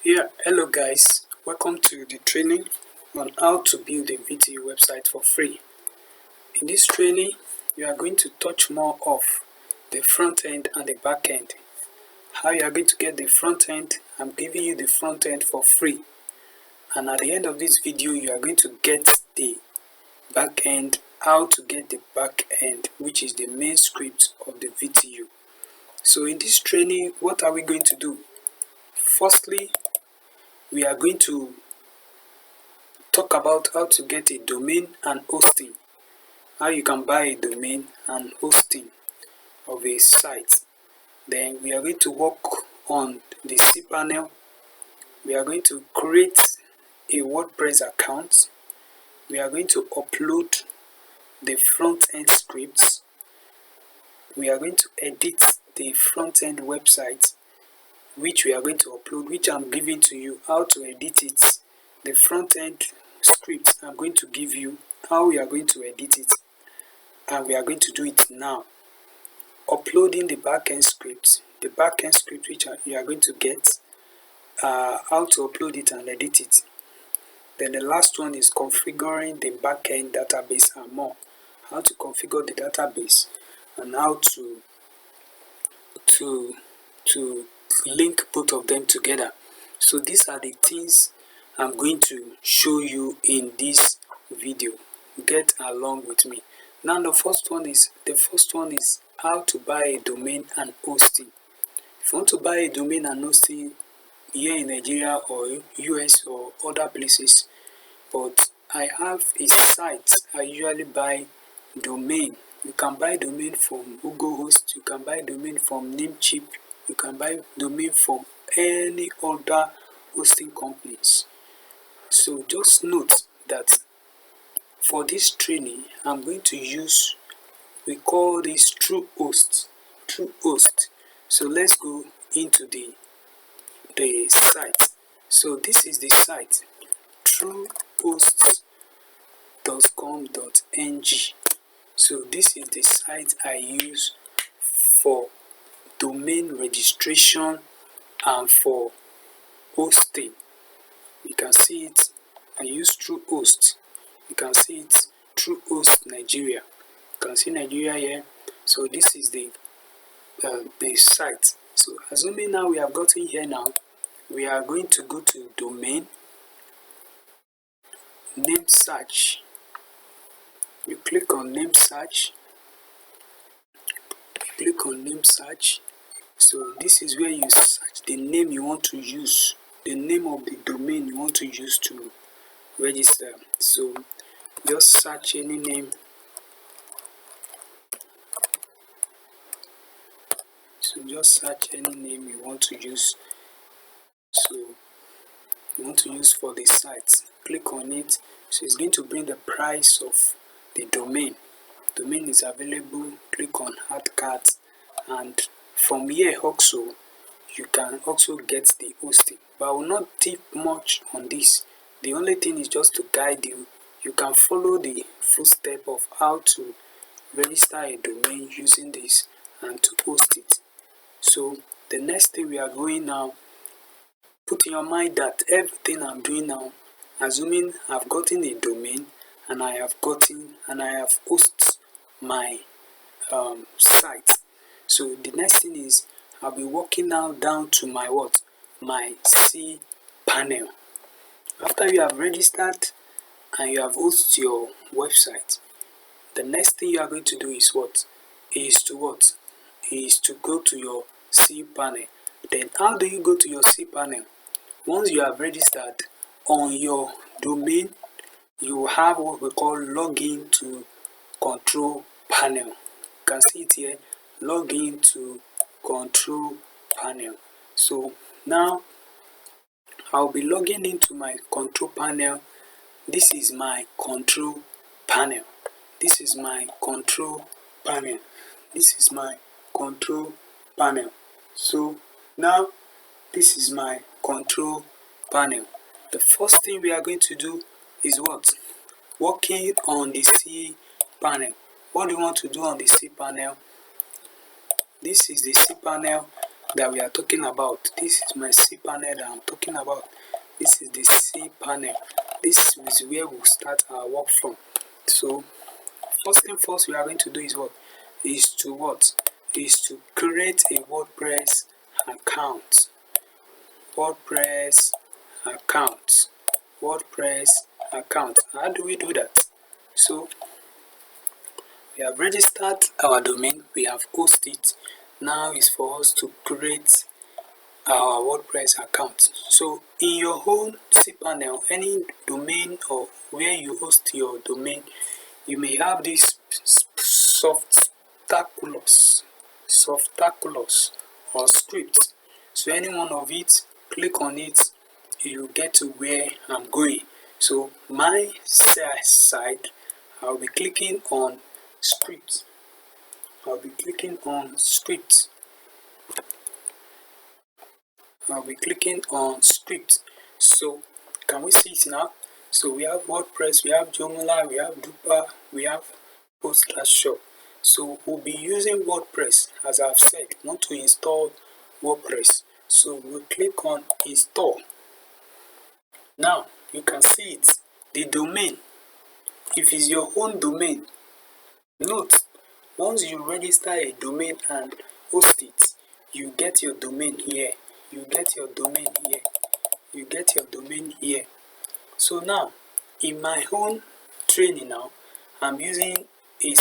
Yeah, hello guys, welcome to the training on how to build a VTU website for free. In this training, we are going to touch more of the front end and the back end. How you are going to get the front end, I'm giving you the front end for free. And at the end of this video, you are going to get the back end, how to get the back end, which is the main script of the VTU. So in this training, what are we going to do? Firstly, we are going to talk about how to get a domain and hosting, how you can buy a domain and hosting of a site. Then we are going to work on the cPanel. We are going to create a WordPress account. We are going to upload the front-end scripts. We are going to edit the front-end website, which we are going to upload, which I'm giving to you how to edit it. The front-end script I'm going to give you how we are going to edit it, and we are going to do it now. Uploading the backend script, which you are going to get, how to upload it and edit it. Then the last one is configuring the backend database and more. How to configure the database and how to link both of them together. So these are the things I'm going to show you in this video. Get along with me. Now the first one is how to buy a domain and hosting. If you want to buy a domain and hosting here in Nigeria or US or other places, but I have a site I usually buy domain. You can buy domain from Google Host, you can buy domain from Namecheap, you can buy domain from any other hosting companies. So just note that for this training, I'm going to use, we call this TrueHost. So let's go into the site. So this is the site, truehost.com.ng. So this is the site I use for domain registration and for hosting. You can see it, I use TrueHost. You can see it, TrueHost Nigeria. You can see Nigeria here. So this is the site. So assuming now we have gotten here now, we are going to go to domain, name search. You click on name search. So this is where you search the name you want to use, the name of the domain you want to use to register. So just search any name. So just search any name you want to use. So you want to use for the site. Click on it. So it's going to bring the price of the domain. Domain is available. Click on add cart, and from here also you can also get the hosting. But I will not tip much on this. The only thing is just to guide you. You can follow the full step of how to register a domain using this and to host it. So the next thing we are going now, put in your mind that everything I'm doing now, assuming I've gotten a domain and I have hosted my site. So the next thing is I'll be walking now down to my my cPanel. After you have registered and you have hosted your website, the next thing you are going to do is to go to your cPanel. Then how do you go to your cPanel? Once you have registered on your domain, you have what we call login to control panel. You can see it here, login to control panel. So now I'll be logging into my control panel. This is my control panel. This is my control panel. This is my control panel. So now this is my control panel. The first thing we are going to do is what? Working on the cPanel. What do you want to do on the cPanel? This is the cPanel. that we are talking about. This is my cPanel that I'm talking about. This is the cPanel. This is where we'll start our work from. So first thing first we are going to do is what? Is to create a WordPress account. WordPress account. How do we do that? So we have registered our domain, we have hosted it. Now is for us to create our WordPress account. So in your own cPanel, any domain or where you host your domain, you may have this softaculous or script. So any one of it, click on it, you get to where I'm going. So my side, I'll be clicking on script. So can we see it now? So we have WordPress, we have Joomla, we have Drupal, we have Post/Shop. So we'll be using WordPress. As I've said, want to install WordPress. So we'll click on install. Now you can see it, the domain. If it's your own domain, note, once you register a domain and host it, you get your domain here. So now, in my own training now, I'm using a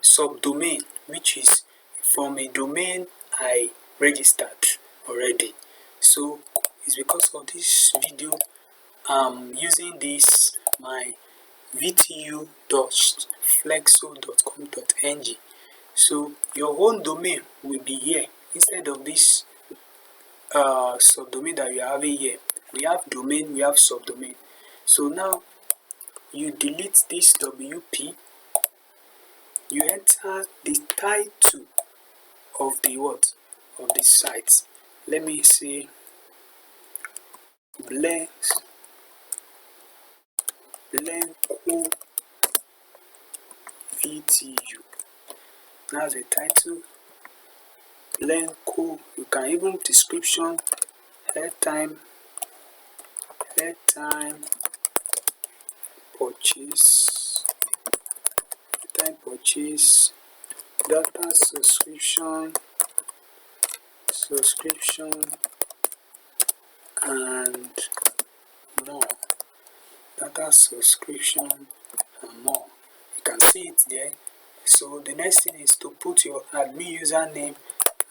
subdomain, which is from a domain I registered already. So it's because of this video I'm using this my vtu.flexo.com.ng. So your own domain will be here instead of this subdomain that we are having here. We have domain, we have subdomain. So now you delete this WP, you enter the title of the of the site. Let me say Blanco VTU. That's the title. Blanco. You can even description, airtime purchase, data subscription and more. Data subscription and more. You can see it there. So the next thing is to put your admin username.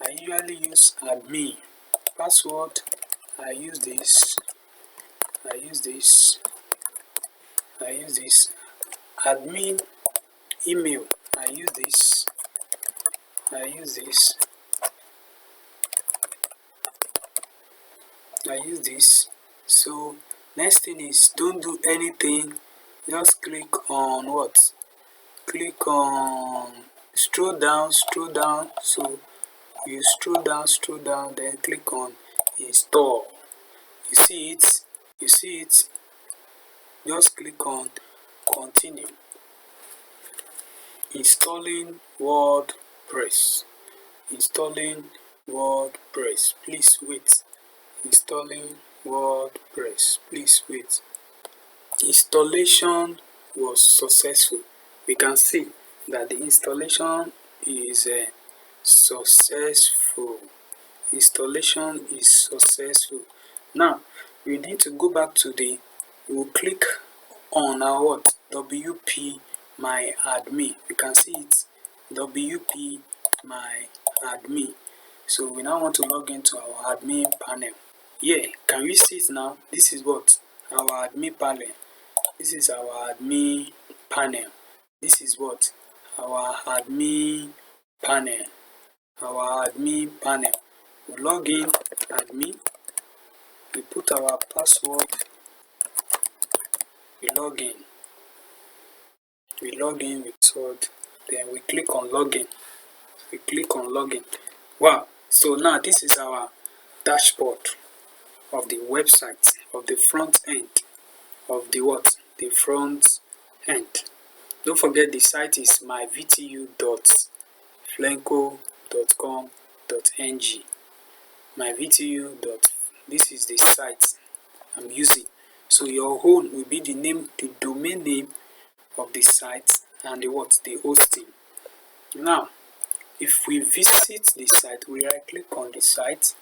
I usually use admin. Password, I use this. Admin email, I use this. So next thing is, don't do anything, just click on what? Click on scroll down. So you scroll down, then click on install. You see it, just click on continue. Installing WordPress. Please wait. Installing WordPress. Please wait. Installation was successful. We can see that the installation is successful. Now we need to go back to we'll click on our WP my admin. You can see it, WP my admin. So we now want to log into our admin panel. Yeah, can we see it now? This is what? Our admin panel. This is our admin panel. This is what? Our admin panel. We log in admin. We put our password. We log in with password. Then we click on login. Wow. So now this is our dashboard of the website, of the front end, of the front end. Don't forget the site is myvtu.flenco.com.ng. my VTU dot, this is the site I'm using. So your own will be the name, the domain name of the site and the hosting. Now if we visit the site, we right click on the site.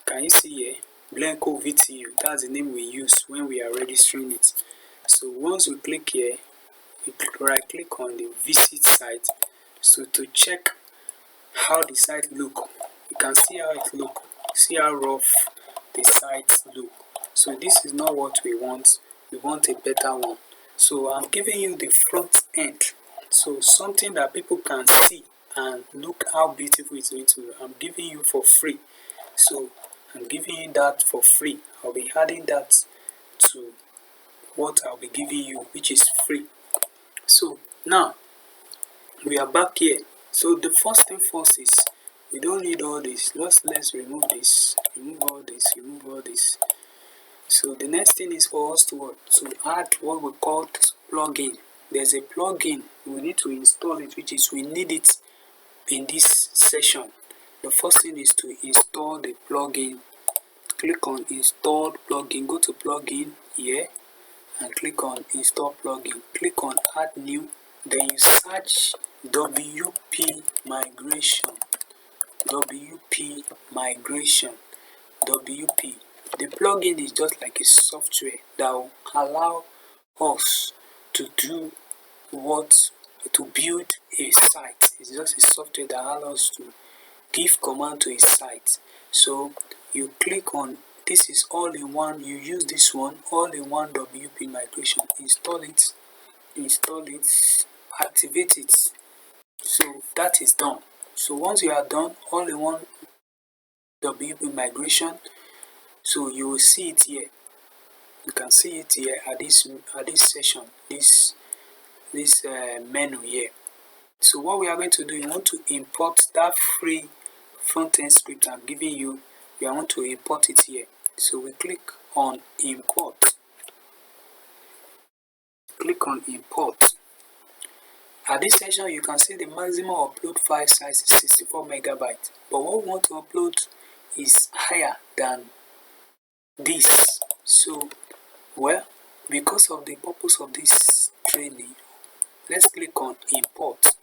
Can you see here, Blanco VTU, that's the name we use when we are registering it. So once we click here, we right click on the visit site. So to check how the site look, you can see how it look, see how rough the site look. So this is not what we want a better one. So I'm giving you the front end, so something that people can see and look how beautiful it's going to look. I'm giving you for free. So I'm giving you that for free. I'll be adding that to what I'll be giving you, which is free. So now we are back here. So the first thing first is, we don't need all this. Let's remove this, remove all this, remove all this. So the next thing is for us to add what we call plugin. There's a plugin, we need to install it, which is, we need it in this session. The first thing is to install the plugin. Click on install plugin, go to plugin here and click on install plugin. Click on add new, then you search WP migration. WP migration. WP. The plugin is just like a software that will allow us to do to build a site. It's just a software that allows us to give command to a site. So you click on, this is all in one, you use this one, all in one WP migration. Install it, activate it. So that is done. So once you are done, all in one WP migration, so you will see it here. You can see it here at this session, this menu here. So what we are going to do, you want to import that free front-end script I'm giving you. We want to import it here. So we click on import. Click on import. At this section, you can see the maximum upload file size is 64 megabytes. But what we want to upload is higher than this. So, well, because of the purpose of this training, let's click on import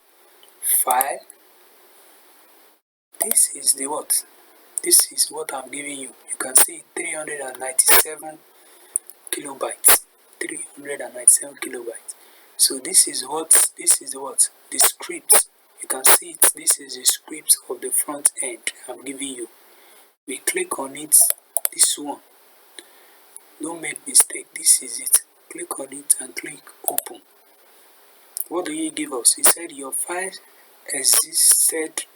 file. This is what I'm giving you. You can see 397 kilobytes. 397 kilobytes. So this is the script. You can see it. This is the script of the front end I'm giving you. We click on it. This one. Don't make mistake. This is it. Click on it and click open. What do you give us? He said your file existed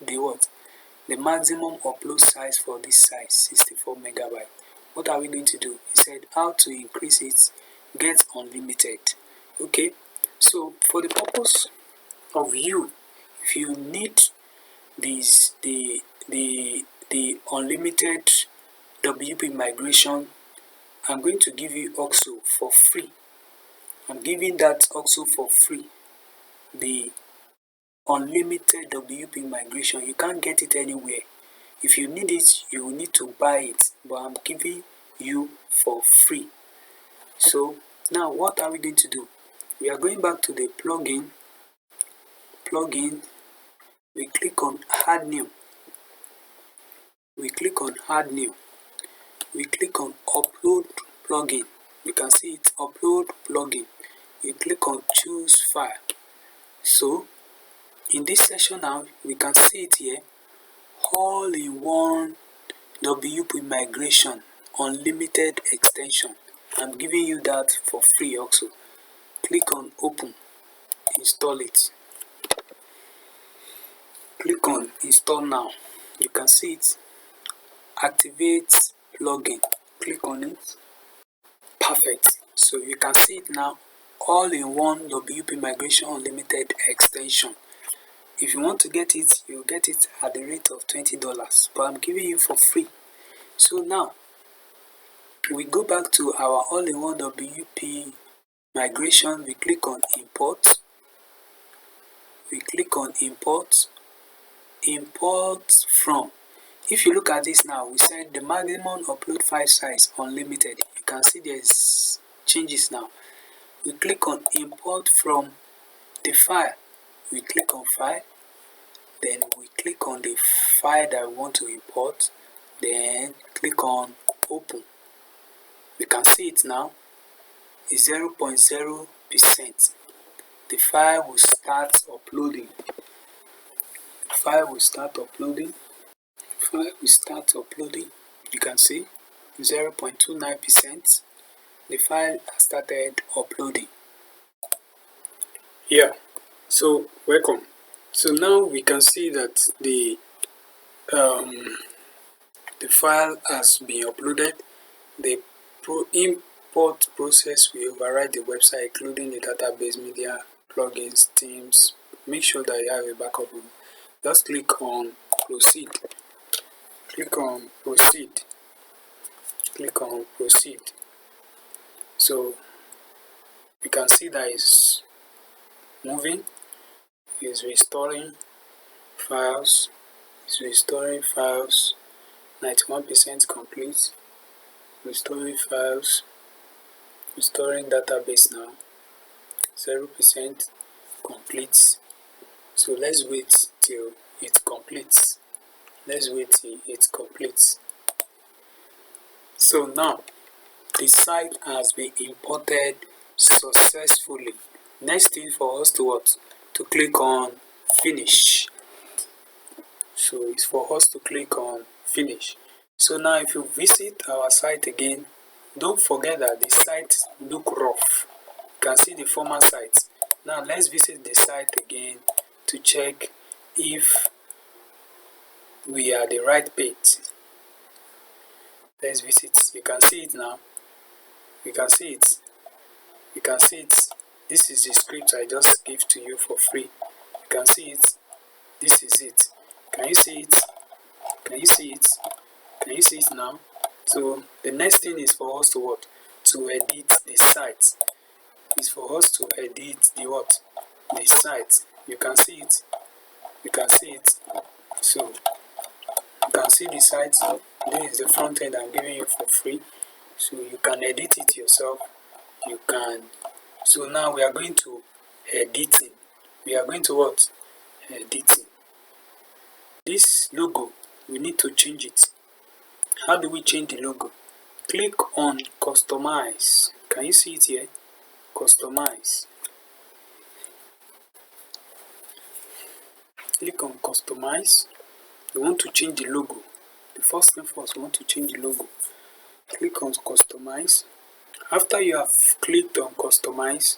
the maximum upload size for this size, 64 megabytes. What are we going to do? He said how to increase it, get unlimited. Okay, so for the purpose of you, if you need the unlimited WP migration, I'm going to give you also for free. I'm giving that also for free. The unlimited WP migration, you can't get it anywhere. If you need it, you will need to buy it, but I'm giving you for free. So now what are we going to do? We are going back to the plugin. We click on add new. We click on add new. We click on upload plugin. You can see it, upload plugin. You click on choose file. So in this section now, we can see it here, all in one WP migration unlimited extension. I'm giving you that for free also. Click on open, install it. Click on install now. You can see it, activate plugin. Click on it. Perfect. So you can see it now, all in one WP migration unlimited extension. If you want to get it, you'll get it at the rate of $20, but I'm giving you for free. So now we go back to our all-in-one WP migration. We click on import. We click on import from. if you look at this now, we said the maximum upload file size unlimited. You can see there's changes now. We click on import from the file. We click on file, then we click on the file that we want to import, then click on open. We can see it now. It's 0.0%. The file will start uploading. The file will start uploading. The file will start uploading. You can see 0.29%. The file has started uploading. Yeah, so welcome. So now we can see that the file has been uploaded. The import process will override the website, including the database, media, plugins, themes. Make sure that you have a backup. Just click on proceed. Click on proceed. Click on proceed. So you can see that it's moving. It's restoring files. It's restoring files. 91% complete. Restoring files. Restoring database now. 0% complete. So let's wait till it completes. Let's wait till it completes. So now the site has been imported successfully. Next thing for us to what? To click on finish. So it's for us to click on finish. So now if you visit our site again, don't forget that the site look rough. You can see the former site. Now let's visit the site again to check if we are the right page. Let's visit. You can see it now. You can see it. You can see it. This is the script I just gave to you for free. You can see it. This is it. Can you see it? Can you see it? Can you see it now? So the next thing is for us to what? To edit the site. It's for us to edit the what? The site. You can see it. You can see it. So you can see the site. This is the front end I'm giving you for free. So you can edit it yourself. You can. So now we are going to editing. We are going to what? Editing. This logo, we need to change it. How do we change the logo? Click on customize. Can you see it here? Customize. Click on customize. We want to change the logo. The first thing first, we want to change the logo. Click on customize. After you have clicked on customize,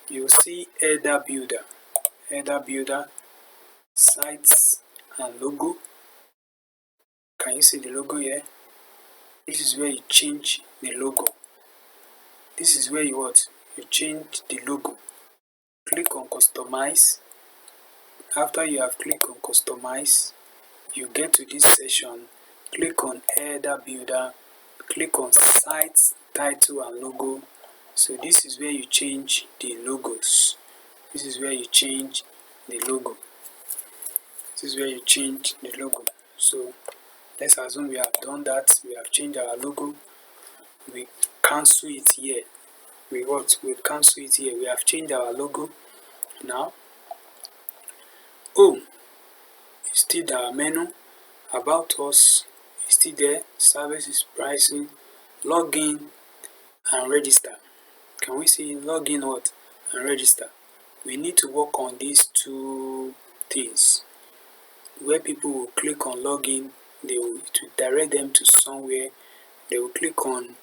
you will see header builder. Header builder, sites and logo. Can you see the logo here? This is where you change the logo. This is where you what? You change the logo. Click on customize. After you have clicked on customize, you get to this section. Click on header builder. Click on site title and logo. So this is where you change the logos. This is where you change the logo. This is where you change the logo. So let's assume we have done that. We have changed our logo. We cancel it here. We what? We cancel it here. We have changed our logo. Now, home is still our menu. About us is still there. Services, pricing, login and register. Can we see login what? And register. We need to work on these two things. Where people will click on login, it will direct them to somewhere. They will click on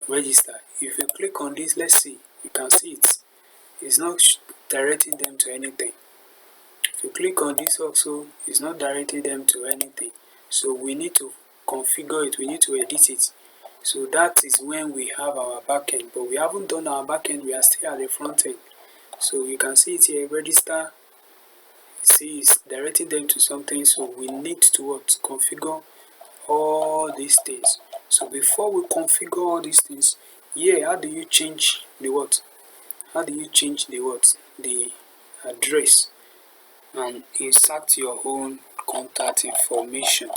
register. If you click on this, let's see, you can see it. It's not directing them to anything. If you click on this also, it's not directing them to anything. So we need to configure it, we need to edit it. So that is when we have our backend, but we haven't done our backend, we are still at the front end. So you can see it here, register. See, it's directing them to something, so we need to what? Configure all these things. So before we configure all these things, here, how do you change the what? How do you change the what? The address and insert your own contact information.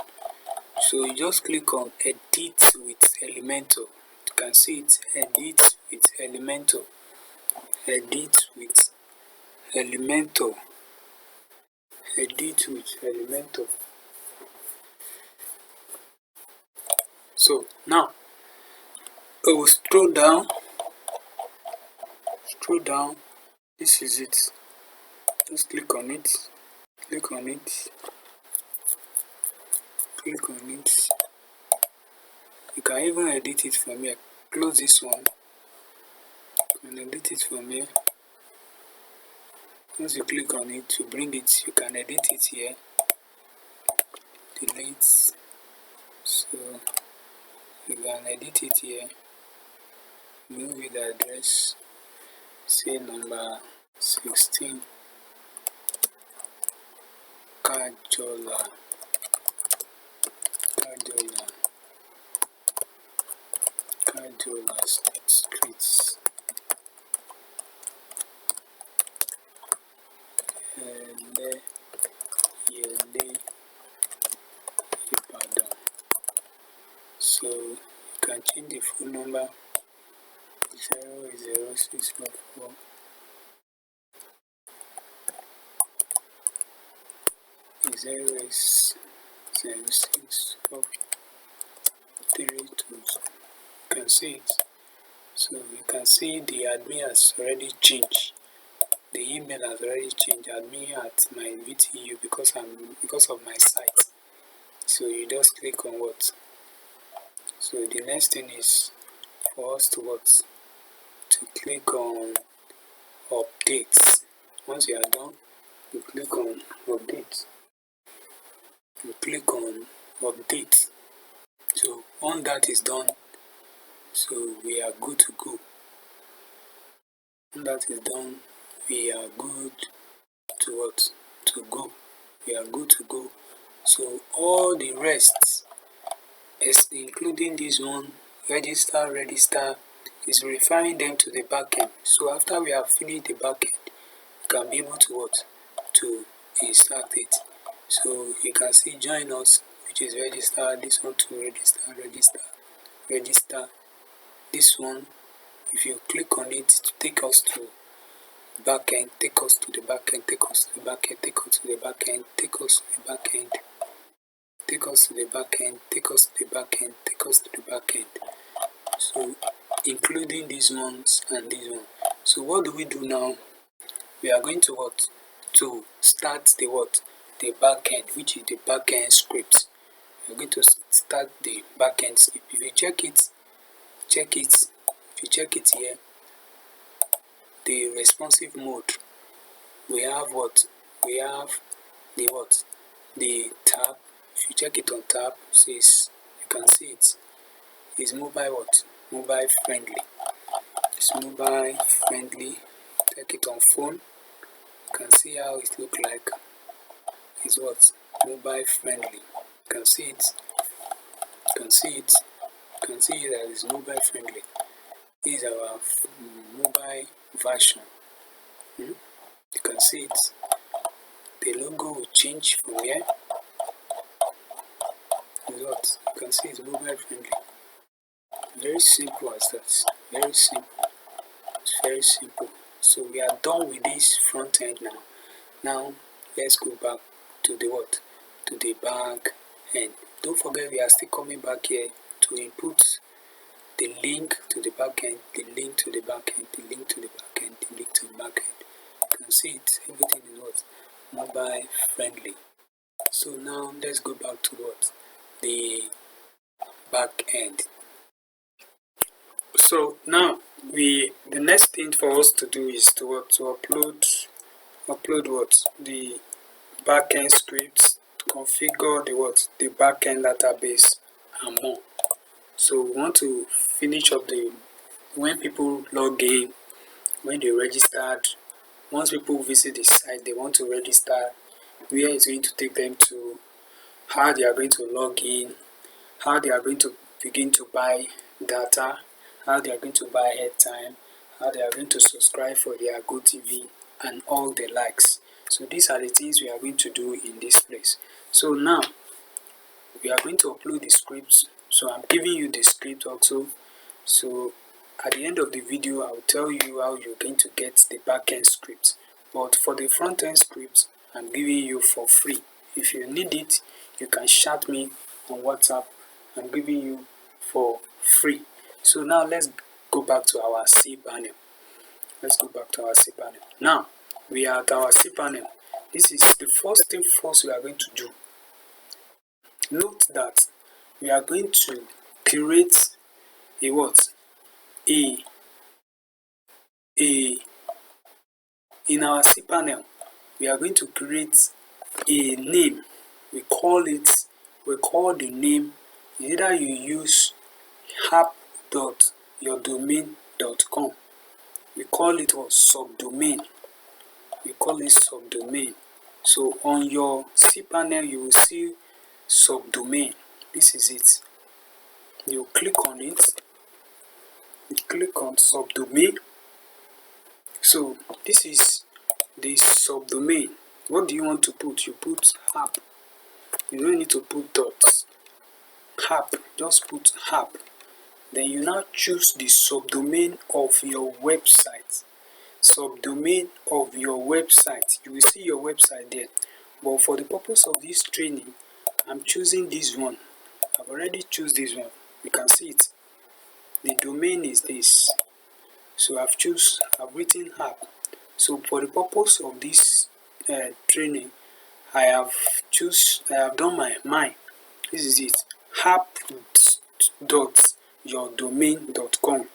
So you just click on edit with Elementor. You can see it, edit with Elementor, edit with Elementor, edit with Elementor. So now I will scroll down, this is it. Just click on it, click on it, click on it. You can even edit it from here. Close this one and edit it from here. Once you click on it to bring it, you can edit it here. Delete. So you can edit it here. Move the address. Say number 16. Kajola Streets. Yele Ibadan. So you can change the phone number. 00644 0x0643. You can see it. So you can see the admin has already changed. The email has already changed. Admin at my VTU because of my site. So you just click on what. So the next thing is for us to what, to click on updates. Once you are done, you click on update. You click on update. So when that is done, so we are good to go. When that is done, we are good to what? To go. We are good to go. So all the rest, including this one, register, is referring them to the backend. So after we have finished the backend, you can be able to what? To extract it. So you can see join us, which is register. This one to register. This one, if you click on it to take us to backend, take us to the backend, take us to the backend, take us to the backend, take us to the backend, take us to the backend, take us to the backend, take us to the backend. So including these ones and this one. So what do we do now? We are going to what? To start the what? The backend, which is the backend script. We are going to start the backend script. If you check it, if you check it here, the responsive mode, we have what? We have the what? The tab. If you check it on tab, says you can see it is mobile what? Mobile friendly. It's mobile friendly. Take it on phone. You can see how it look like. It's what? Mobile friendly. You can see it. You can see it. You can see that it's mobile friendly. This is our mobile version. You can see it. The logo will change from here. What? You can see it's mobile friendly. Very simple as that. Very simple. It's very simple. So we are done with this front end now. Now let's go back to the what? To the back end. Don't forget we are still coming back here to input the link to the backend, the link to the backend, the link to the backend, the link to the backend. You can see it. Everything is what? Mobile friendly. So now let's go back to what? The back end. So now the next thing for us to do is to what? To upload what? The backend scripts, configure the what? The backend database and more. So we want to finish up when people log in, when they registered, once people visit the site, they want to register, where it's going to take them to, how they are going to log in, how they are going to begin to buy data, how they are going to buy airtime, how they are going to subscribe for their GoTV and all the likes. So these are the things we are going to do in this place. So now we are going to upload the scripts. So I'm giving you the script also. So at the end of the video, I'll tell you how you're going to get the backend script. But for the front-end script, I'm giving you for free. If you need it, you can chat me on WhatsApp. I'm giving you for free. So now let's go back to our C panel. Let's go back to our C panel. Now we are at our C panel. This is the first thing first we are going to do. Note that we are going to create a what? In our C panel, we are going to create a name. We call the name, either you use app.yourdomain.com. We call it what? Subdomain. We call it subdomain. So on your C panel, you will see subdomain. This is it. You click on it. You click on subdomain. So this is the subdomain. What do you want to put? You put app. You don't need to put dots. App. Just put app. Then you now choose the subdomain of your website. Subdomain of your website. You will see your website there. But for the purpose of this training, I'm choosing this one. I've already chosen this one. You can see it. The domain is this. So I've written app. So for the purpose of this training, I have done mine. This is it. app.yourdomain.com. It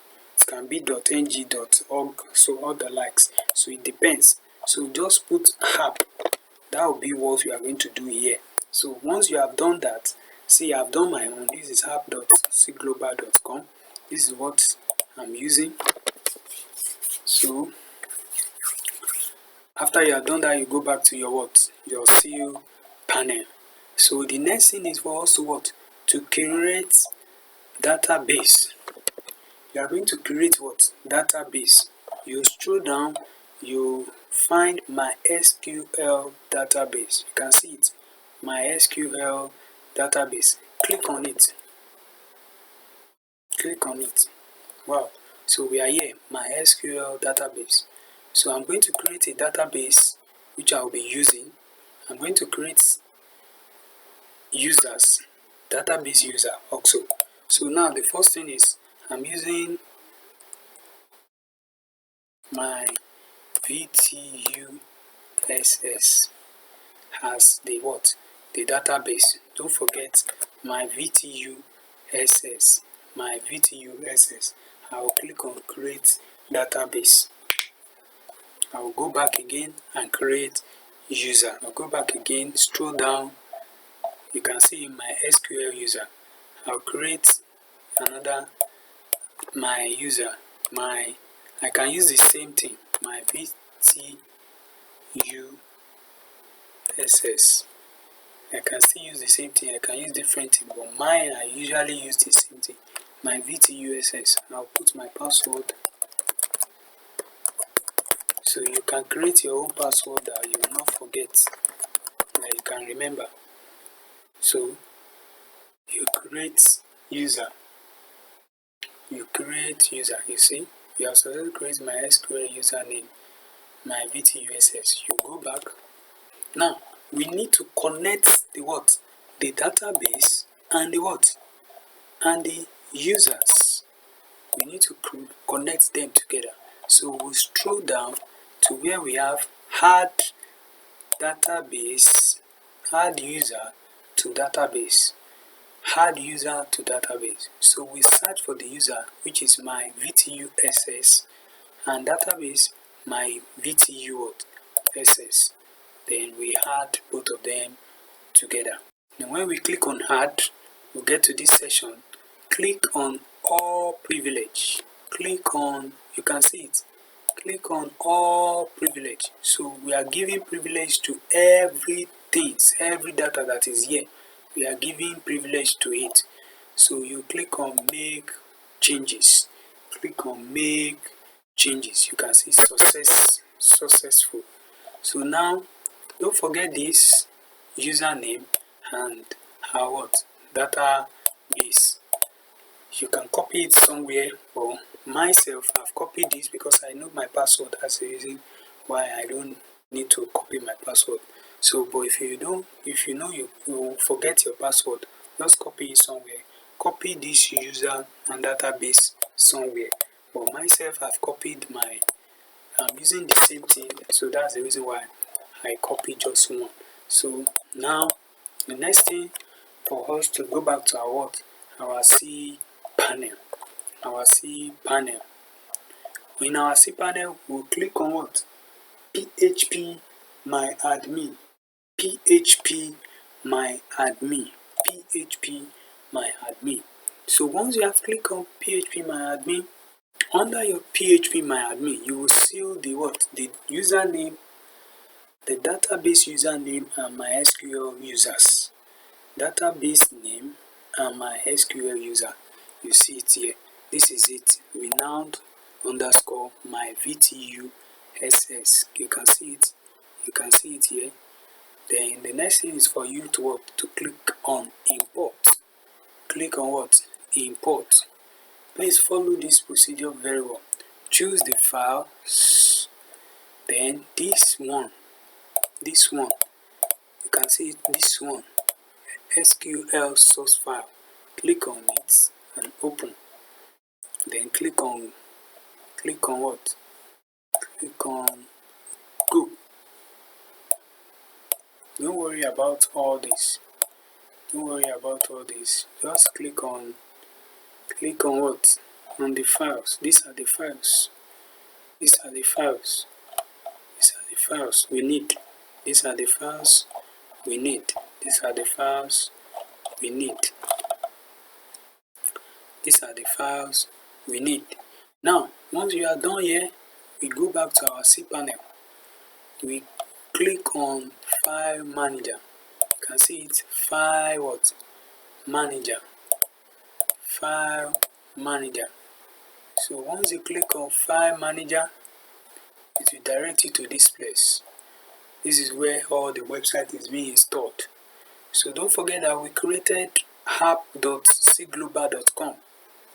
can be .ng, .org, so all the likes. So it depends. So just put app. That will be what we are going to do here. So once you have done that, see, I've done my own. This is app.cglobal.com. This is what I'm using. So after you have done that, you go back to your your CEO panel. So the next thing is for us to to create database. You are going to create database. You scroll down, you find my SQL database. You can see it, my SQL database. Click on it. Click on it. Wow. So we are here, my SQL database. So I'm going to create a database which I will be using. I'm going to create users, database user also. So now the first thing is I'm using my VTU SS as the database. Don't forget my VTU SS. My VTU SS. I will click on create database. I will go back again and create user. I'll go back again, scroll down. You can see my SQL user. I'll create another my user. I can use the same thing. My VTU SS. I can still use the same thing. I can use different thing, but mine I usually use the same thing. My VTU SS. I'll put my password. So you can create your own password that you will not forget, that you can remember. So you create user. You see, you have successfully created my SQL username, my VTUSS. You go back. Now we need to connect the database and and the users. We need to connect them together. So we'll scroll down to where we have add database, add user to database, add user to database. So we search for the user, which is my VTUSS, and database my VTUSS. Then we add both of them together. Now when we click on add, we get to this section. Click on all privilege. Click on, you can see it. Click on all privilege. So we are giving privilege to everything, every data that is here. We are giving privilege to it. So you click on make changes. Click on make changes. You can see successful. So now don't forget this username and our database. You can copy it somewhere, or myself, I've copied this because I know my password. That's the reason why I don't need to copy my password. So, but if you know you will forget your password, just copy it somewhere. Copy this user and database somewhere. But myself, I've copied I'm using the same thing, so that's the reason why I copy just one. So now the next thing for us to go back to our C panel. Our C panel. In our C panel, we'll click on what? PHP my admin. PHP my admin. PHP my admin. So once you have clicked on PHP my admin, under your PHP my admin, you will see the username, the database username, and MySQL users. Database name and MySQL user. You see it here. This is it. Renowned underscore my VTU SS. You can see it. You can see it here. Then the next thing is for you to click on import. Click on what? Import. Please follow this procedure very well. Choose the file. Then this one. You can see it, this one. SQL source file. Click on it and open. Then click on what? Click on go. Don't worry about all this. Don't worry about all this. Just click on what? On the files. These are the files. These are the files. These are the files we need. These are the files we need. These are the files we need. These are the files we need. Now, once you are done here, we go back to our C panel. We click on File Manager. You can see it. File what? Manager. File Manager. So once you click on File Manager, it will direct you to this place. This is where all the website is being installed. So don't forget that we created app.cglobal.com,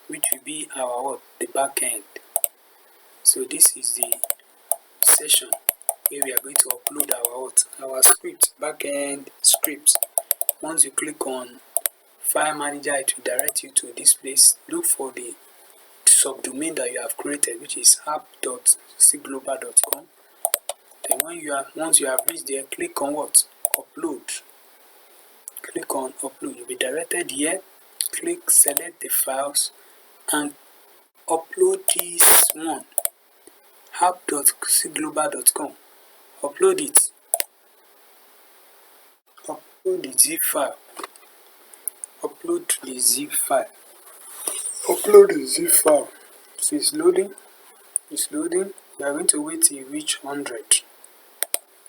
which will be our the backend. So this is the session where we are going to upload our script, backend script. Once you click on File Manager, it will direct you to this place. Look for the subdomain that you have created, which is app.cglobal.com. Then once you have reached there, click on what? Upload. Click on upload. You'll be directed here. Select the files and upload this one. app.cglobal.com. Upload it. Upload the zip file. Upload the zip file. Upload the zip file. So it's loading. It's loading. We are going to wait till it reach 100.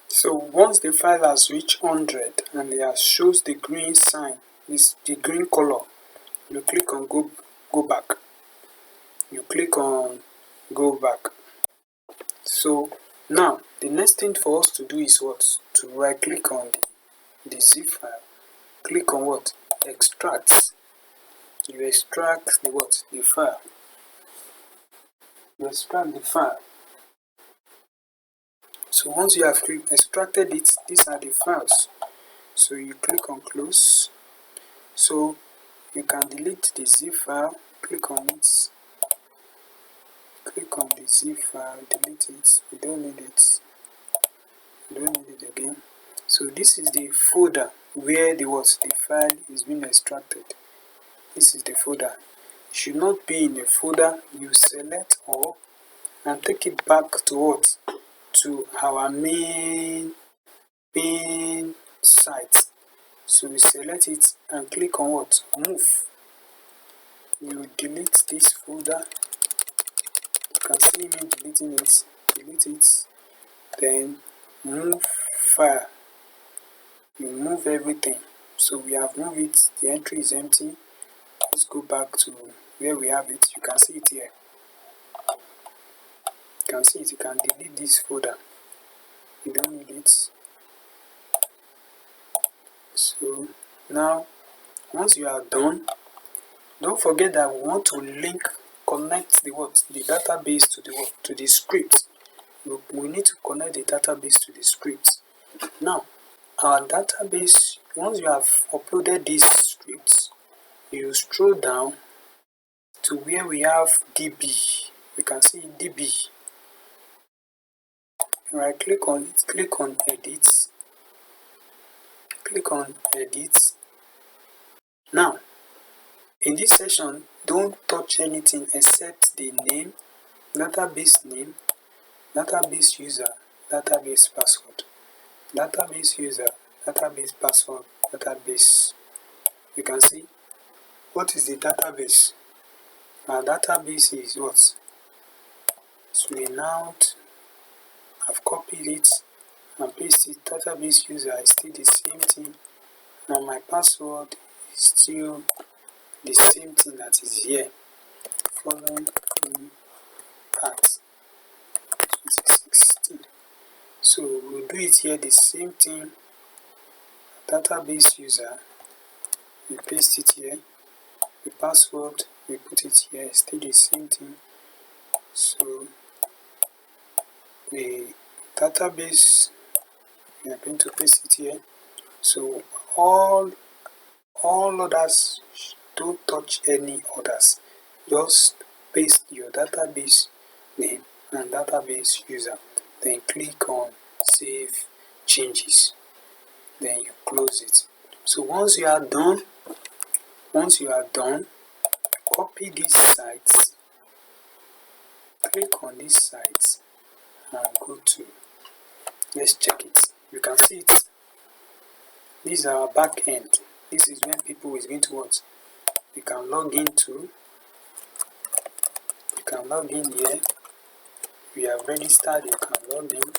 So once the file has reached 100 and it shows the green sign, the green color, you click on go back. You click on go back. So now the next thing for us to do is what? To right click on the zip file. Click on what? Extract. You extract the what? The file. You extract the file. So once you have extracted it, these are the files. So you click on close. So you can delete the zip file. Click on it. Click on the zip file. Delete it. You don't need it. You don't need it again. So this is the folder where the file is being extracted. This is the folder. It should not be in a folder. You select all and take it back to what? To our main site. So we select it and click on what? Move. You delete this folder. You can see me deleting it. Delete it. Then move file. You move everything. So we have moved it. The entry is empty. Let's go back to where we have it. You can see it here. You can see it. You can delete this folder. You don't need it. So now Once you are done, don't forget that we want to connect the database to the script. We need to connect the database to the script. Now, our database, once you have uploaded these scripts, you scroll down to where we have DB. You can see DB. Right, click on it, click on edit. Now, in this section, don't touch anything except the name, database name, database user, database password, database user, database password, database. You can see what is the database. Our database is what? So we now have copied it and pasted it. Database user is still the same thing, and my password is still the same thing that is here. Following part 2016. So we'll do it here the same thing. Database user, we paste it here. The password, we put it here, still the same thing. So the database, we are going to paste it here. So all others, don't touch any others. Just paste your database name and database user. Then click on save changes. Then you close it. So once you are done, copy these sites, click on these sites and go to, let's check it. You can see it. This is our back end. This is when people is going to what? You can log in here. We have registered, you can log in. You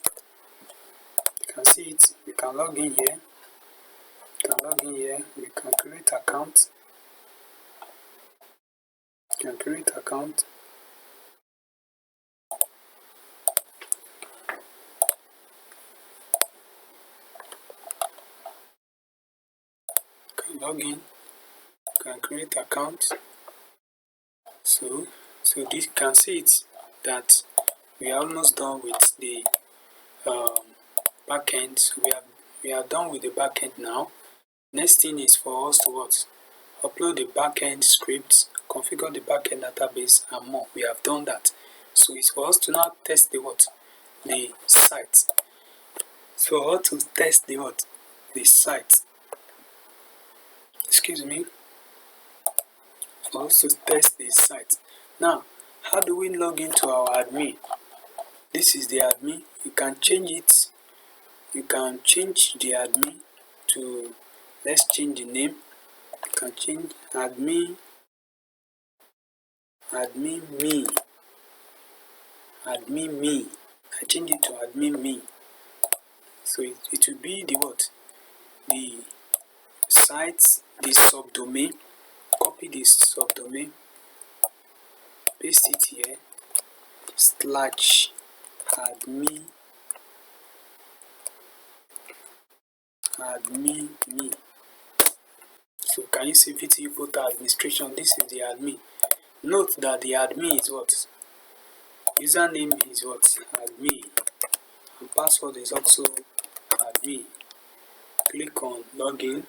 can see it. You can log in here. We can create account. You can create account. You can log in. You can create account. So this, you can see it that we are almost done with the backend. So we are done with the backend now. Next thing is for us to what? Upload the backend scripts, configure the backend database, and more. We have done that. So it's for us to now test the site. So for us to test the site. Excuse me. For us to test the site. Now, how do we log into our admin? This is the admin. You can change it. You can change the admin to, let's change the name. You can change admin me. I change it to admin me. So it will be the site, the subdomain. Copy this subdomain, paste it here, /admin me. So can you see VTU portal administration? This is the admin. Note that the admin is what? Username is what? Admin. And password is also admin. Click on login.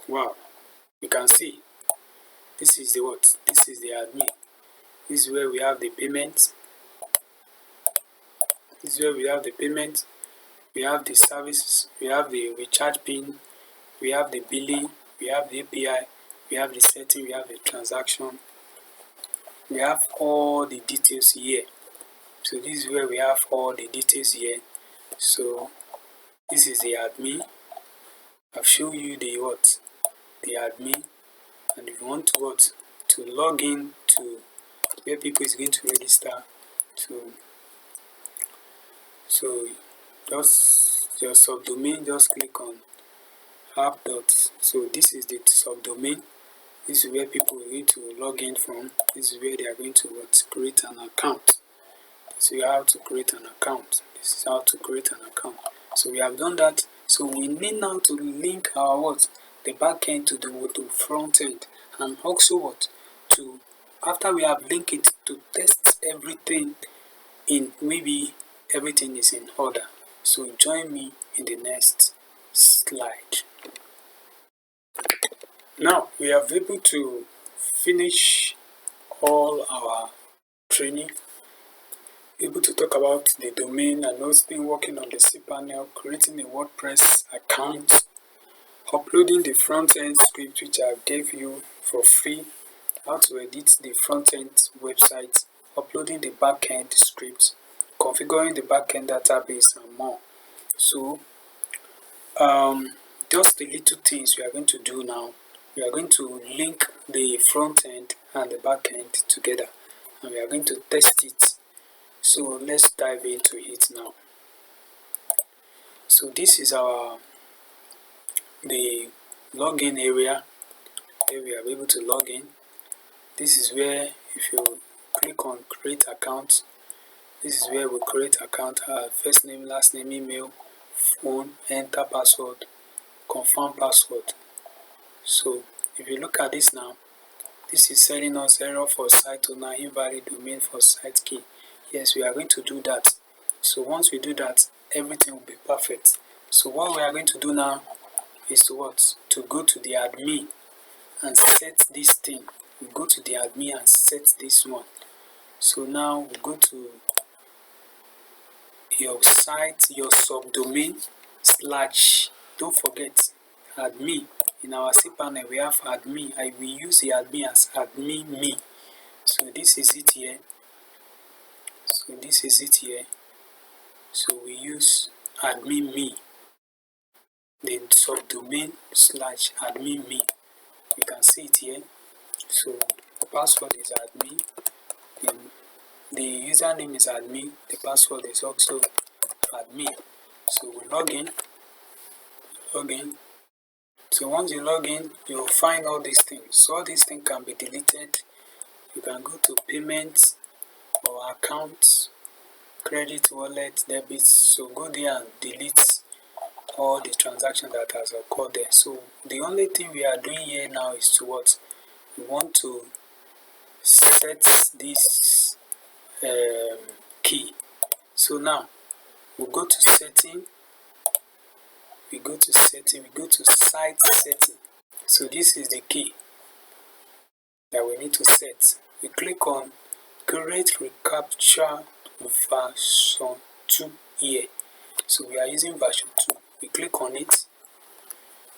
Wow, you can see this is the This is the admin. This is where we have the payment. We have the services, we have the recharge pin, we have the billing, we have the API, we have the setting, we have the transaction. We have all the details here. So this is where we have all the details here. So this is the admin. I've shown you the admin. And if you want to log in to where people is going to register, so just your subdomain, just click on app. So this is the subdomain. This is where people are going to log in from. This is where they are going to create an account. This is how to create an account. This is how to create an account. So we have done that. So we need now to link our the back end to the front end, and also what to, after we have linked it, to test everything in, maybe everything is in order. So join me in the next slide. Now we have been able to finish all our training, able to talk about the domain and hosting, working on the cPanel, creating a WordPress account, uploading the front-end script which I gave you for free, how to edit the front-end website, uploading the back-end script, configuring the back-end database, and more. So just the little things we are going to do now. We are going to link the front-end and the back-end together, and we are going to test it. So let's dive into it now. So this is the login area where we are able to log in. This is where, if you click on create account, this is where we create account, first name, last name, email, phone, enter password, confirm password. So if you look at this now, this is telling us error for site owner, invalid domain for site key. Yes, we are going to do that. So once we do that, everything will be perfect. So what we are going to do now is to what? To go to the admin and set this thing. We go to the admin and set this one. So now we go to your site, your subdomain / don't forget admin. In our cPanel we have admin. I will use the admin as admin me. So this is it here. So this is it here. So we use admin me, the subdomain / admin me. You can see it here. So the password is admin, the username is admin, the password is also admin. So we log in. So once you log in, you will find all these things. So all these things can be deleted. You can go to payments or accounts, credit, wallet, debit. So go there and delete all the transactions that has occurred there. So the only thing we are doing here now is to what? We want to set this key. So now we go to setting, we go to site setting. So this is the key that we need to set. We click on create reCAPTCHA version 2 here. So we are using version 2. We click on it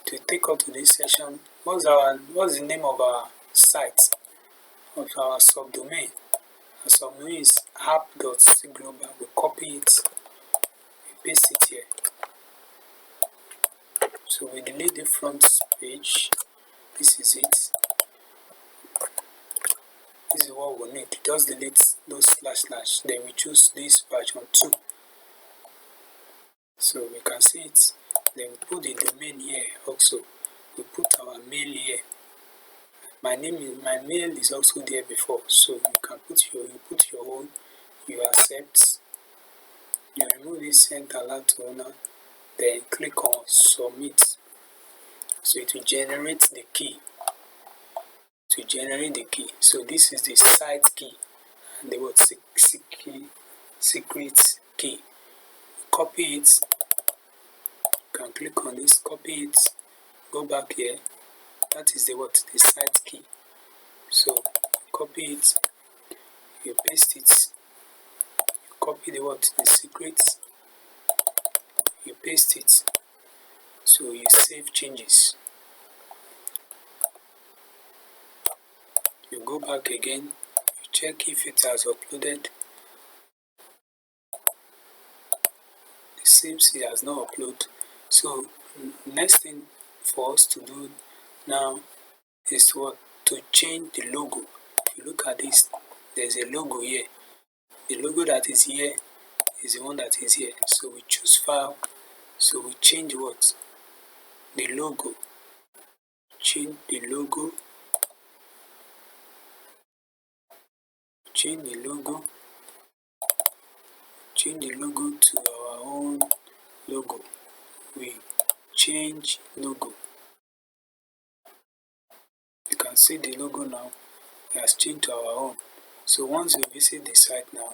to take us to this section. What's the name of our site, of our subdomain? Our subdomain is app.cglobal. We copy it, we paste it here. So we delete the front page. This is it. This is what we need. Just delete those // then we choose this version 2. So we can see it. Then we put the domain here also. We put our mail here. My mail is also there before. So you can put your own, you accept, you remove this send alert to owner, then click on submit. So it will generate the key. So this is the site key and the word secret key. Copy it. You can click on this, copy it, go back here. That is the site key. So copy it, you paste it, you copy the secret, you paste it. So you save changes. You go back again, you check if it has uploaded. It seems it has not uploaded. So next thing for us to do now is to change the logo. If you look at this, there's a logo here. The logo that is here is the one that is here. So we choose file. So we change the logo. Change the logo. Change the logo to our own logo. We change logo. can see the logo now. It has changed to our own. So once we visit the site now,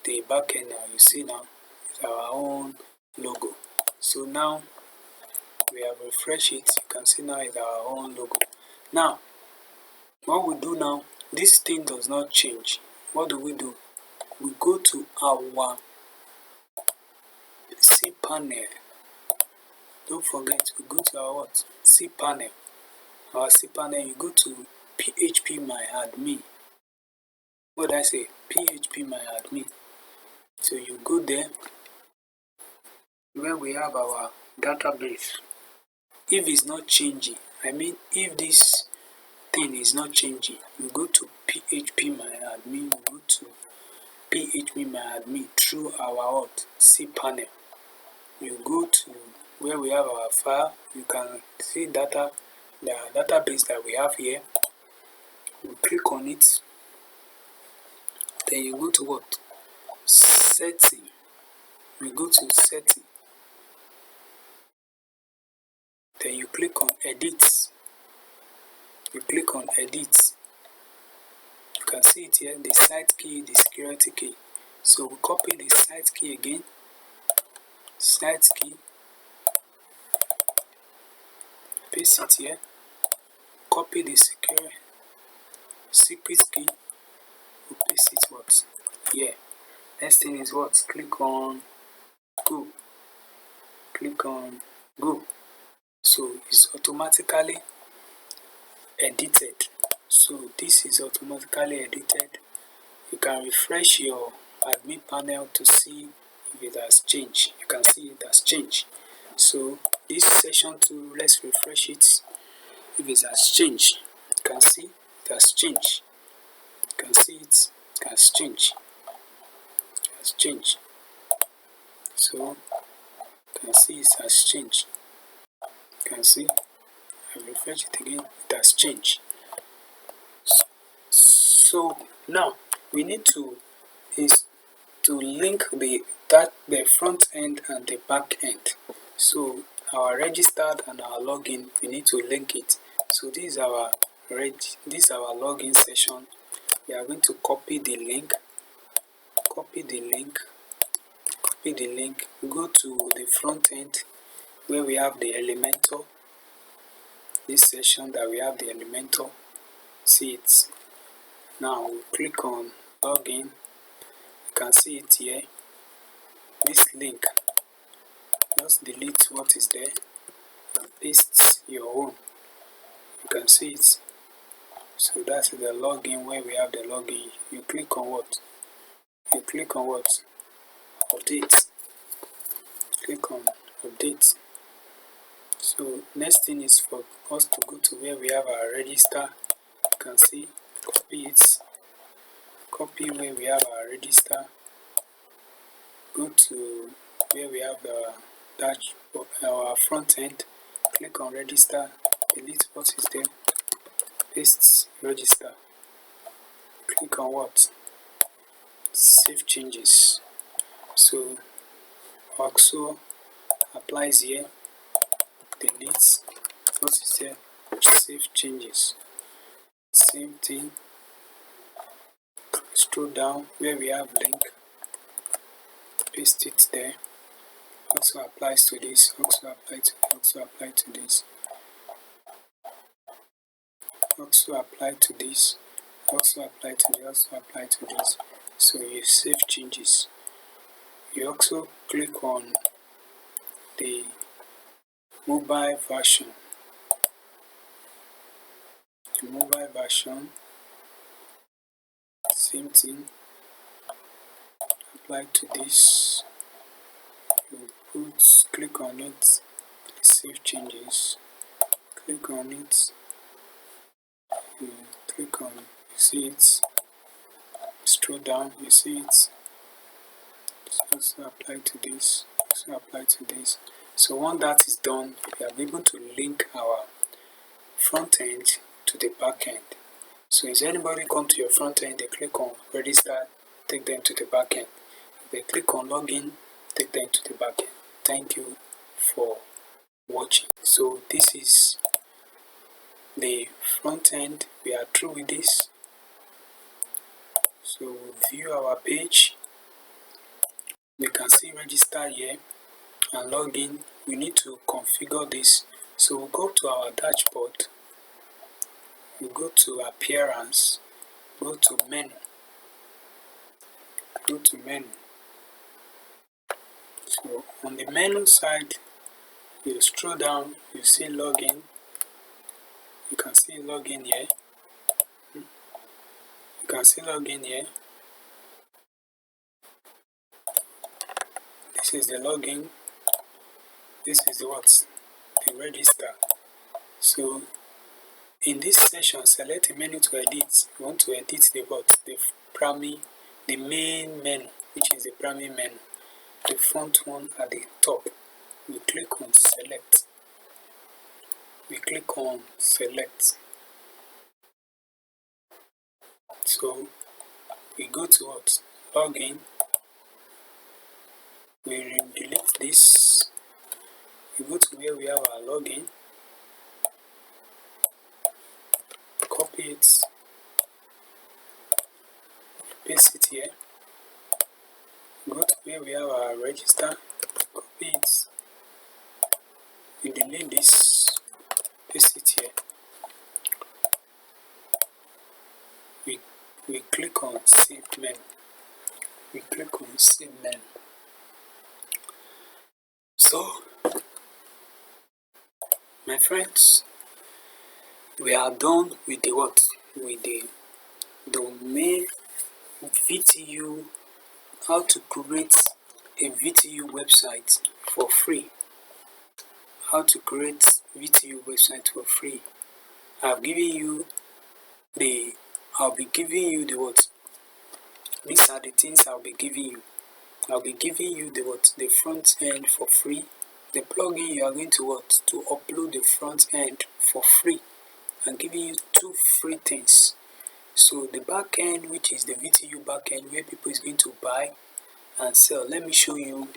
the backend now, you see now it's our own logo. So now we have refreshed it. You can see now it's our own logo. Now what we do now, this thing does not change. What do? We go to our cPanel. Don't forget, we go to our what? cPanel. Our cPanel, you go to phpMyAdmin. What did I say? phpMyAdmin. So you go there where we have our database. If it's not changing, I mean if this thing is not changing, you go to phpMyAdmin, you go to phpMyAdmin through our what? cPanel. You go to where we have our file, you can see the database that we have here. You click on it, then you go to what? Setting. You go to setting, then you click on edit. You click on edit. You can see it here, the site key, the security key. So we copy the site key again, site key, paste it here, copy the secret key, we paste it what? Here. Next thing is what? Click on go. Click on go. So it's automatically edited. So this is automatically edited. You can refresh your admin panel to see if it has changed. You can see it has changed. So this session 2, let's refresh it. If it has changed, you can see it has changed. You can see it has changed. It has changed. So you can see it has changed. You can see, I refresh it again, it has changed. So now we need to link the front end and the back end. So our registered and our login, we need to link it. So this is our login session. We are going to copy the link, go to the front end where we have the Elementor. This session that we have the Elementor, see it. Now we click on login. You can see it here. This link, just delete what is there and paste your own. You can see it. So that's the login where we have the login. You click on what? You click on what? Update. Click on update. So next thing is for us to go to where we have our register. You can see, copy it. Copy where we have our register. Go to where we have our front end. Click on register. Delete what is there. Paste register. Click on what? Save changes. So also applies here. Delete what is there. Save changes. Same thing. Scroll down where we have link. Paste it there. Also applies to this. Also apply to this. Also apply to this. Also apply to this. Also apply to this. So you save changes. You also click on the mobile version. The mobile version, same thing. Apply to this. You click on it. Save changes. Click on it. You click on. You see it. Scroll down. You see it. Also apply to this. Also apply to this. So once that is done, we are able to link our front end to the back end. So if anybody come to your front end, they click on register, take them to the back end. If they click on login, take them to the back end. Thank you for watching. So this is the front end. We are through with this. So we'll view our page. We can see register here and log in. We need to configure this. So we'll go to our dashboard. We'll go to appearance. Go to menu. Go to menu. So on the menu side, you scroll down, you see login. You can see login here. You can see login here. This is the login. This is what? The register. So in this section, select the menu to edit. You want to edit the what? The main menu, which is the primary menu. The front one at the top. We click on select. We click on select. So we go to what? Login. We delete this. We go to where we have our login. Copy it. Paste it here. Go to where we have our register. Copy it. We delete this. Paste it here. We click on save menu. We click on save menu. So, my friends, we are done with the what? With the domain VTU, how to create a VTU website for free. How to create VTU website for free. I'll be giving you the what? These are the things I'll be giving you. I'll be giving you the what? The front end for free. The plugin you are going to what? To upload the front end for free. I'm giving you 2 free things. So the back end, which is the VTU back end, where people is going to buy and sell. Let me show you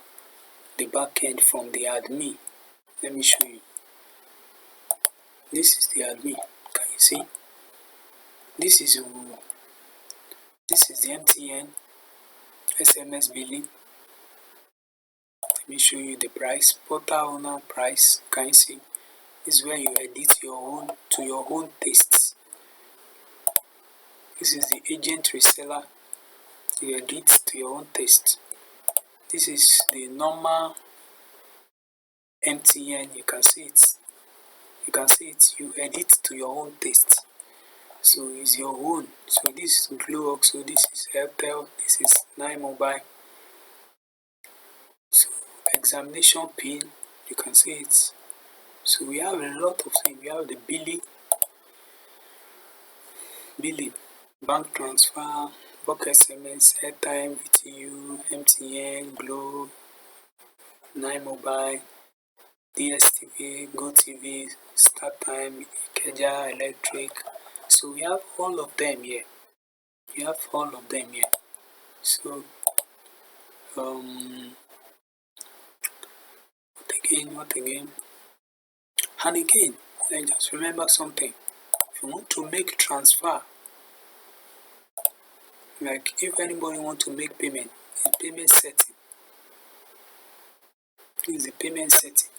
the back end from the admin. Let me show you. This is the admin. Can you see? This is the MTN SMS billing. Let me show you the price. Portal owner price. Can you see? This is where you edit to your own tastes. This is the agent reseller. You edit to your own taste. This is the normal MTN. You can see it. You can see it. You edit to your own taste. So it's your own. So this is Glow. So this is Airtel. This is 9 Mobile. So examination pin. You can see it. So we have a lot of things. We have the billing, bank transfer, bulk SMS, airtime, VTU, MTN, Glow, 9 Mobile, DSTV, GoTV, StarTime, Ikeja, Electric. So we have all of them here. So what again? And again, let's just remember something. If you want to make transfer, like if anybody want to make payment, the payment setting. Is the payment setting.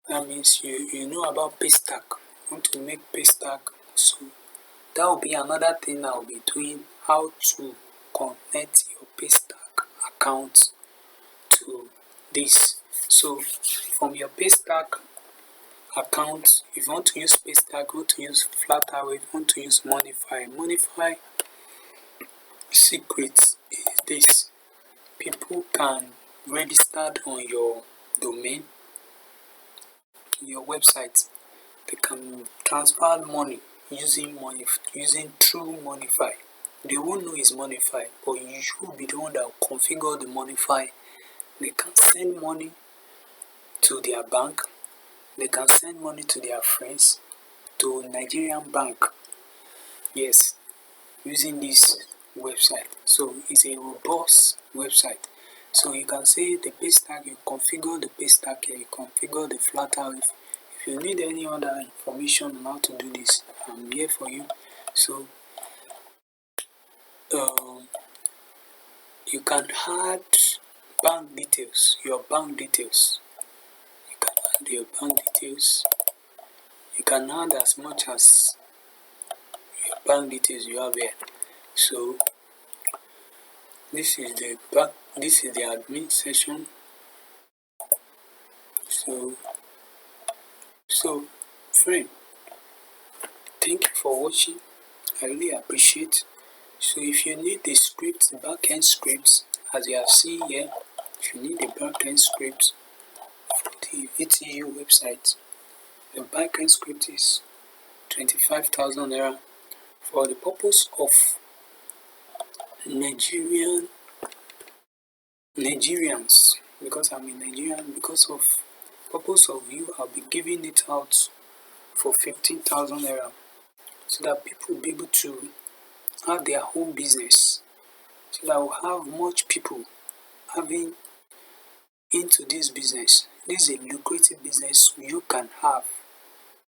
That means you know about Paystack. You want to make Paystack. So that will be another thing I'll be doing. How to connect your Paystack account to this. So from your Paystack account, if you want to use Paystack, go to use Flutter. If you want to use Monify secret is this. People can register on your domain, your website. They can transfer money using through Monify. They won't know it's Monify, but you should be the one that will configure the Monify. They can send money to their bank. They can send money to their friends, to Nigerian bank. Yes, using this website. So it's a robust website. So you can see the Paystack, you configure the Paystack here, you configure the Flutter, you If you need any other information on how to do this, I'm here for you. So you can add bank details, your bank details. You can add your bank details. You can add as much as your bank details you have here. So this is the admin section. So friend, thank you for watching. I really appreciate. So if you need the script, the backend script, as you have seen here, if you need the backend script for the VTU website, the backend script is 25,000 naira for the purpose of Nigerians, because I'm a Nigerian. Because of purpose of you, I'll be giving it out for 15,000 naira, so that people will be able to have their own business, so that we'll have much people having into this business. This is a lucrative business you can have.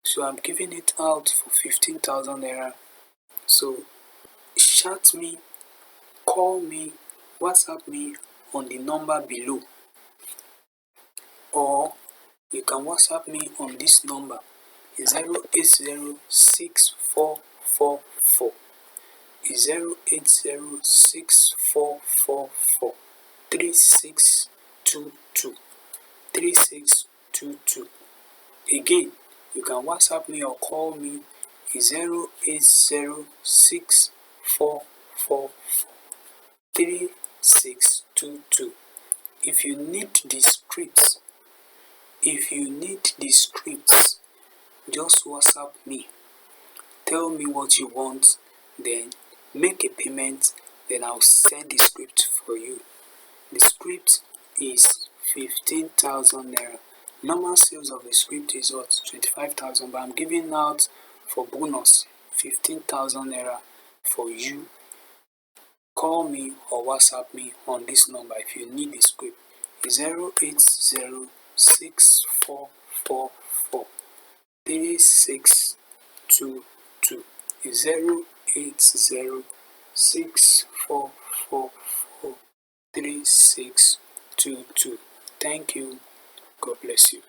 So I'm giving it out for 15,000 naira. So chat me, call me, WhatsApp me on the number below, or you can WhatsApp me on this number 0806444 3622. Again, you can WhatsApp me or call me 08064443622. If you need the scripts, just WhatsApp me. Tell me what you want, then make a payment, then I'll send the script for you. The script is 15,000 naira. Normal sales of the script is what? 25,000, but I'm giving out for bonus 15,000 naira for you. Call me or WhatsApp me on this number if you need the script. 08064443622. 08064443622. Thank you. God bless you.